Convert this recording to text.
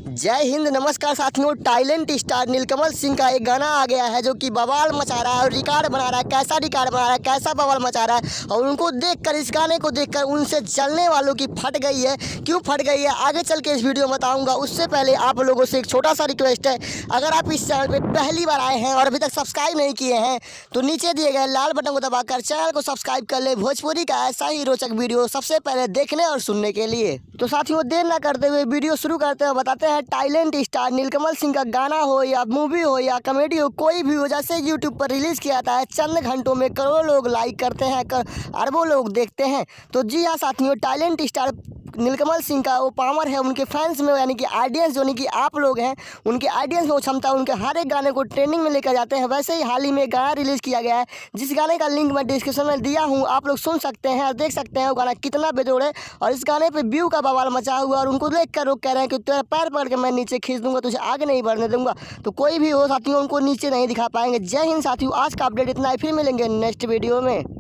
जय हिंद, नमस्कार साथियों। टैलेंट स्टार नीलकमल सिंह का एक गाना आ गया है जो कि बवाल मचा रहा है और रिकॉर्ड बना रहा है। कैसा रिकॉर्ड बना रहा है, कैसा बवाल मचा रहा है। और उनको देखकर, इस गाने को देखकर उनसे जलने वालों की फट गई है। क्यों फट गई है आगे चल के इस वीडियो में बताऊंगा। उससे पहले आप लोगों से एक छोटा सा रिक्वेस्ट है, अगर आप इस चैनल पर पहली बार आए हैं और अभी तक सब्सक्राइब नहीं किए हैं तो नीचे दिए गए लाल बटन को दबाकर चैनल को सब्सक्राइब कर ले, भोजपुरी का ऐसा ही रोचक वीडियो सबसे पहले देखने और सुनने के लिए। तो साथियों, देर ना करते हुए वीडियो शुरू करते हैं। बताते हैं टैलेंट स्टार नीलकमल सिंह का गाना हो या मूवी हो या कॉमेडी हो, कोई भी हो, जैसे यूट्यूब पर रिलीज़ किया जाता है चंद घंटों में करोड़ों लोग लाइक करते हैं, अरबों लोग देखते हैं। तो जी हाँ साथियों, टैलेंट स्टार नीलकमल सिंह का वो पावर है उनके फैंस में, यानी कि ऑडियंस, यानी कि आप लोग हैं, उनके ऑडियंस में वो क्षमता, उनके हर एक गाने को ट्रेंडिंग में लेकर जाते हैं। वैसे ही हाल ही में गाना रिलीज़ किया गया है, जिस गाने का लिंक मैं डिस्क्रिप्शन में दिया हूँ, आप लोग सुन सकते हैं और देख सकते हैं वो गाना कितना बेजोड़ है। और इस गाने पे व्यू का बवाल मचा हुआ और उनको देख कर लोग कह रहे हैं कि तेरा पैर पकड़ के मैं नीचे खींच दूंगा, तुझे आगे नहीं बढ़ने दूंगा। तो कोई भी हो साथियों, उनको नीचे नहीं दिखा पाएंगे। जय हिंद साथियों, आज का अपडेट इतना ही, फिर मिलेंगे नेक्स्ट वीडियो में।